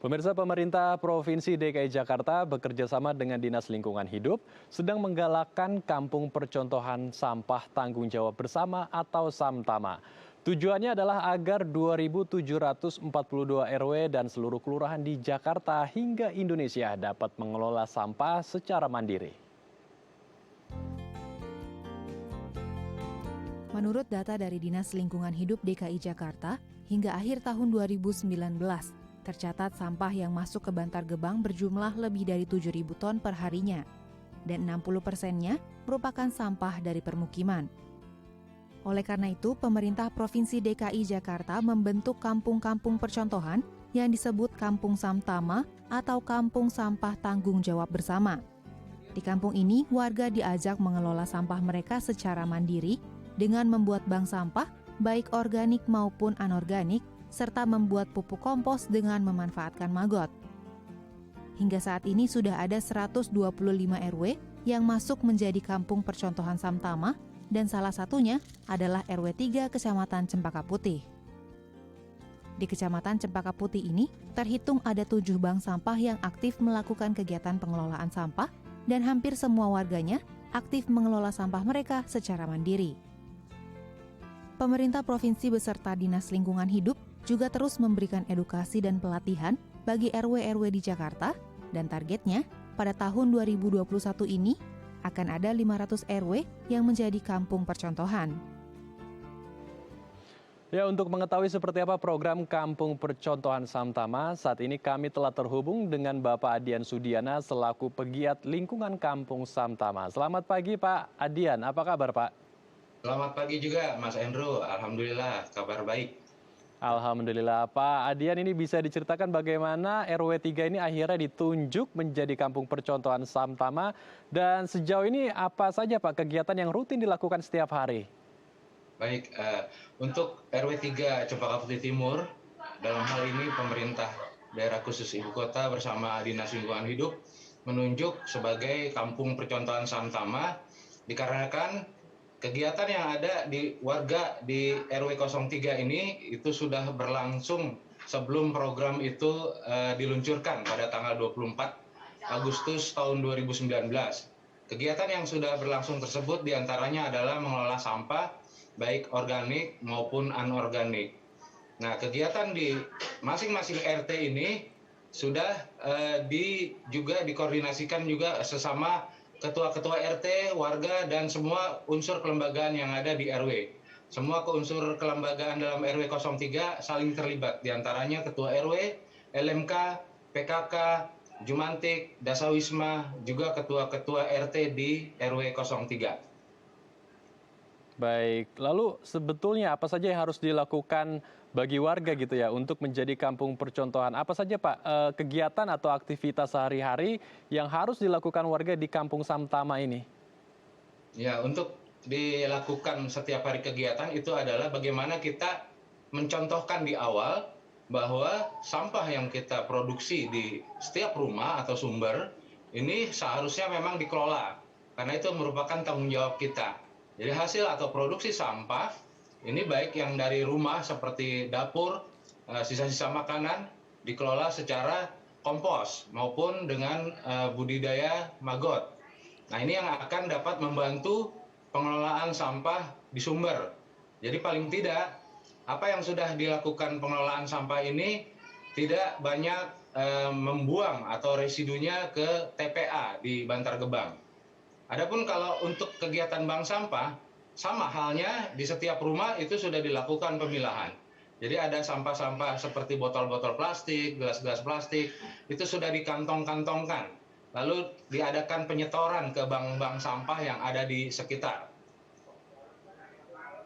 Pemirsa, pemerintah Provinsi DKI Jakarta bekerja sama dengan Dinas Lingkungan Hidup sedang menggalakkan kampung percontohan sampah tanggung jawab bersama atau Samtama. Tujuannya adalah agar 2.742 RW dan seluruh kelurahan di Jakarta hingga Indonesia dapat mengelola sampah secara mandiri. Menurut data dari Dinas Lingkungan Hidup DKI Jakarta, hingga akhir tahun 2019, tercatat sampah yang masuk ke Bantar Gebang berjumlah lebih dari 7.000 ton per harinya, dan 60%-nya merupakan sampah dari permukiman. Oleh karena itu, pemerintah Provinsi DKI Jakarta membentuk kampung-kampung percontohan yang disebut Kampung Samtama atau Kampung Sampah Tanggung Jawab Bersama. Di kampung ini, warga diajak mengelola sampah mereka secara mandiri dengan membuat bank sampah, baik organik maupun anorganik, serta membuat pupuk kompos dengan memanfaatkan maggot. Hingga saat ini sudah ada 125 RW yang masuk menjadi kampung percontohan Samtama, dan salah satunya adalah RW 3 Kecamatan Cempaka Putih. Di Kecamatan Cempaka Putih ini, terhitung ada 7 bank sampah yang aktif melakukan kegiatan pengelolaan sampah, dan hampir semua warganya aktif mengelola sampah mereka secara mandiri. Pemerintah provinsi beserta Dinas Lingkungan Hidup juga terus memberikan edukasi dan pelatihan bagi RW-RW di Jakarta, dan targetnya pada tahun 2021 ini akan ada 500 RW yang menjadi kampung percontohan. Ya, untuk mengetahui seperti apa program Kampung Percontohan Samtama, saat ini kami telah terhubung dengan Bapak Adian Sudiana selaku pegiat lingkungan Kampung Samtama. Selamat pagi Pak Adian, apa kabar Pak? Selamat pagi juga Mas Andrew, Alhamdulillah kabar baik. Alhamdulillah. Pak Adian, ini bisa diceritakan bagaimana RW 3 ini akhirnya ditunjuk menjadi kampung percontohan Samtama, dan sejauh ini apa saja Pak kegiatan yang rutin dilakukan setiap hari? Baik, untuk RW 3 Cempaka Putih Timur, dalam hal ini pemerintah daerah khusus Ibu Kota bersama Dinas Lingkungan Hidup menunjuk sebagai kampung percontohan Samtama dikarenakan kegiatan yang ada di warga di RW 03 ini itu sudah berlangsung sebelum program itu diluncurkan pada tanggal 24 Agustus tahun 2019. Kegiatan yang sudah berlangsung tersebut diantaranya adalah mengelola sampah baik organik maupun anorganik. Nah, kegiatan di masing-masing RT ini sudah juga dikoordinasikan juga sesama ketua-ketua RT, warga, dan semua unsur kelembagaan yang ada di RW. Semua unsur kelembagaan dalam RW 03 saling terlibat, diantaranya Ketua RW, LMK, PKK, Jumantik, Dasawisma, juga ketua-ketua RT di RW 03. Baik, lalu sebetulnya apa saja yang harus dilakukan bagi warga gitu ya untuk menjadi kampung percontohan? Apa saja Pak kegiatan atau aktivitas sehari-hari yang harus dilakukan warga di Kampung Samtama ini? Ya, untuk dilakukan setiap hari kegiatan itu adalah bagaimana kita mencontohkan di awal bahwa sampah yang kita produksi di setiap rumah atau sumber ini seharusnya memang dikelola, karena itu merupakan tanggung jawab kita. Jadi hasil atau produksi sampah ini baik yang dari rumah seperti dapur, sisa-sisa makanan dikelola secara kompos maupun dengan budidaya maggot. Nah, ini yang akan dapat membantu pengelolaan sampah di sumber. Jadi paling tidak apa yang sudah dilakukan pengelolaan sampah ini tidak banyak membuang atau residunya ke TPA di Bantar Gebang. Adapun kalau untuk kegiatan bank sampah, sama halnya di setiap rumah itu sudah dilakukan pemilahan. Jadi ada sampah-sampah seperti botol-botol plastik, gelas-gelas plastik, itu sudah dikantong-kantongkan. Lalu diadakan penyetoran ke bank-bank sampah yang ada di sekitar.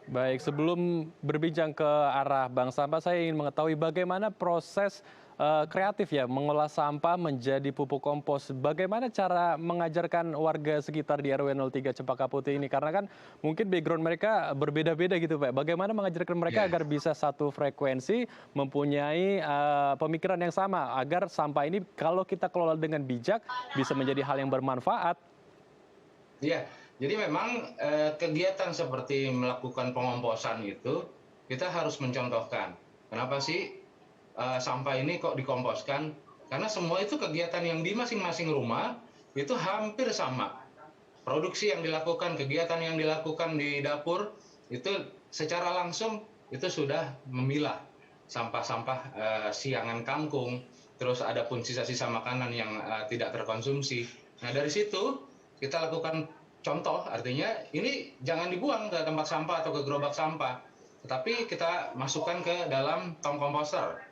Baik, sebelum berbincang ke arah bank sampah, saya ingin mengetahui bagaimana proses kreatif ya mengolah sampah menjadi pupuk kompos. Bagaimana cara mengajarkan warga sekitar di RW 03 Cempaka Putih ini? Karena kan mungkin background mereka berbeda-beda gitu Pak. Bagaimana mengajarkan mereka Ya. agar bisa satu frekuensi, mempunyai pemikiran yang sama, agar sampah ini kalau kita kelola dengan bijak bisa menjadi hal yang bermanfaat. Iya, jadi memang kegiatan seperti melakukan pengomposan itu kita harus mencontohkan. Kenapa sih sampah ini kok dikomposkan? Karena semua itu kegiatan yang di masing-masing rumah itu hampir sama. Produksi yang dilakukan, kegiatan yang dilakukan di dapur itu secara langsung itu sudah memilah sampah-sampah siangan kangkung, terus ada pun sisa-sisa makanan yang tidak terkonsumsi. Nah dari situ kita lakukan contoh, artinya ini jangan dibuang ke tempat sampah atau ke gerobak sampah, tetapi kita masukkan ke dalam tong komposter.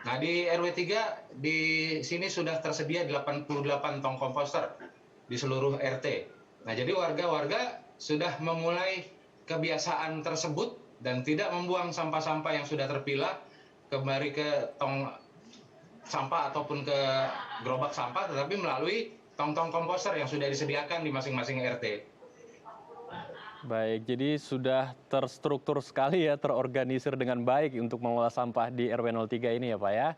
Nah di RW 3 di sini sudah tersedia 88 tong komposter di seluruh RT. Nah jadi warga-warga sudah memulai kebiasaan tersebut dan tidak membuang sampah-sampah yang sudah terpilah kembali ke tong sampah ataupun ke gerobak sampah, tetapi melalui tong-tong komposter yang sudah disediakan di masing-masing RT. Baik, jadi sudah terstruktur sekali ya, terorganisir dengan baik untuk mengolah sampah di RW 03 ini ya Pak ya.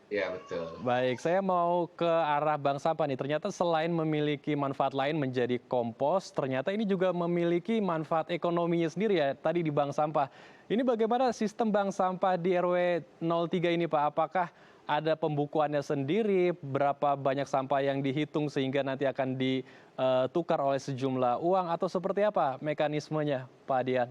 Ya betul. Baik, saya mau ke arah bank sampah nih. Ternyata selain memiliki manfaat lain menjadi kompos, ternyata ini juga memiliki manfaat ekonominya sendiri ya, tadi di bank sampah. Ini bagaimana sistem bank sampah di RW 03 ini Pak? Apakah ada pembukuannya sendiri, berapa banyak sampah yang dihitung sehingga nanti akan ditukar oleh sejumlah uang, atau seperti apa mekanismenya Pak Dian?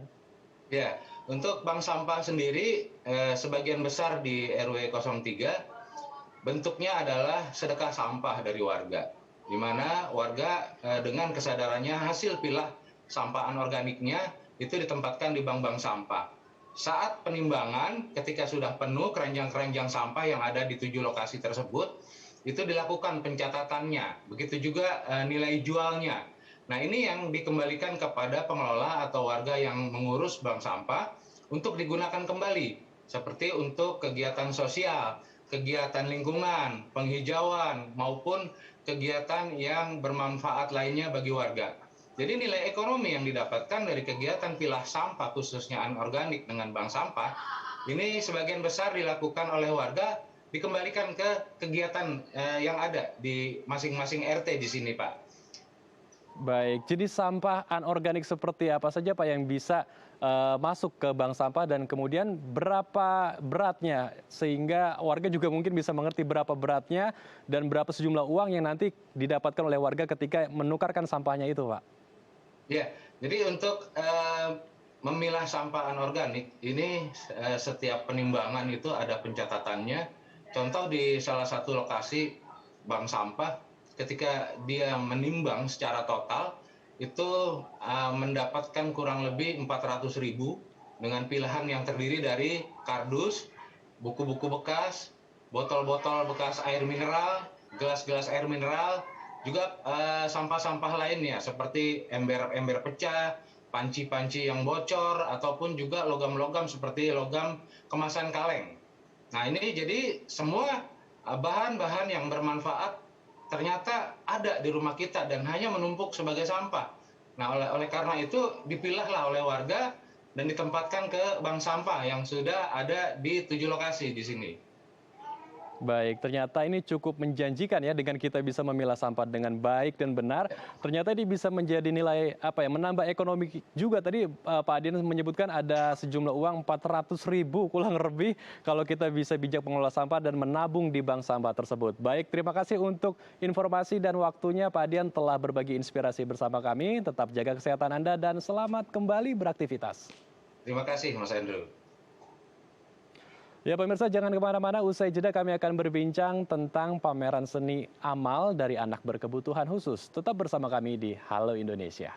Ya, untuk bank sampah sendiri sebagian besar di RW 03 bentuknya adalah sedekah sampah dari warga, di mana warga dengan kesadarannya hasil pilah sampah anorganiknya itu ditempatkan di bank-bank sampah. Saat penimbangan, ketika sudah penuh keranjang-keranjang sampah yang ada di 7 lokasi tersebut, itu dilakukan pencatatannya, begitu juga nilai jualnya. Nah ini yang dikembalikan kepada pengelola atau warga yang mengurus bank sampah untuk digunakan kembali, seperti untuk kegiatan sosial, kegiatan lingkungan, penghijauan, maupun kegiatan yang bermanfaat lainnya bagi warga. Jadi nilai ekonomi yang didapatkan dari kegiatan pilah sampah khususnya anorganik dengan bank sampah, ini sebagian besar dilakukan oleh warga, dikembalikan ke kegiatan yang ada di masing-masing RT di sini Pak. Baik, jadi sampah anorganik seperti apa saja Pak yang bisa masuk ke bank sampah, dan kemudian berapa beratnya, sehingga warga juga mungkin bisa mengerti berapa beratnya dan berapa sejumlah uang yang nanti didapatkan oleh warga ketika menukarkan sampahnya itu Pak? Ya, jadi untuk memilah sampah anorganik ini setiap penimbangan itu ada pencatatannya. Contoh di salah satu lokasi bank sampah, ketika dia menimbang secara total itu mendapatkan kurang lebih 400.000 dengan pilihan yang terdiri dari kardus, buku-buku bekas, botol-botol bekas air mineral, gelas-gelas air mineral, juga sampah-sampah lainnya seperti ember-ember pecah, panci-panci yang bocor, ataupun juga logam-logam seperti logam kemasan kaleng. Nah ini jadi semua bahan-bahan yang bermanfaat ternyata ada di rumah kita dan hanya menumpuk sebagai sampah. Nah oleh karena itu dipilahlah oleh warga dan ditempatkan ke bank sampah yang sudah ada di 7 lokasi di sini. Baik, ternyata ini cukup menjanjikan ya, dengan kita bisa memilah sampah dengan baik dan benar. Ternyata ini bisa menjadi nilai apa ya, menambah ekonomi juga. Tadi Pak Adian menyebutkan ada sejumlah uang 400.000 kurang lebih kalau kita bisa bijak mengelola sampah dan menabung di bank sampah tersebut. Baik, terima kasih untuk informasi dan waktunya Pak Adian telah berbagi inspirasi bersama kami. Tetap jaga kesehatan Anda dan selamat kembali beraktivitas. Terima kasih Mas Andrew. Ya pemirsa, jangan kemana-mana, usai jeda kami akan berbincang tentang pameran seni amal dari anak berkebutuhan khusus. Tetap bersama kami di Halo Indonesia.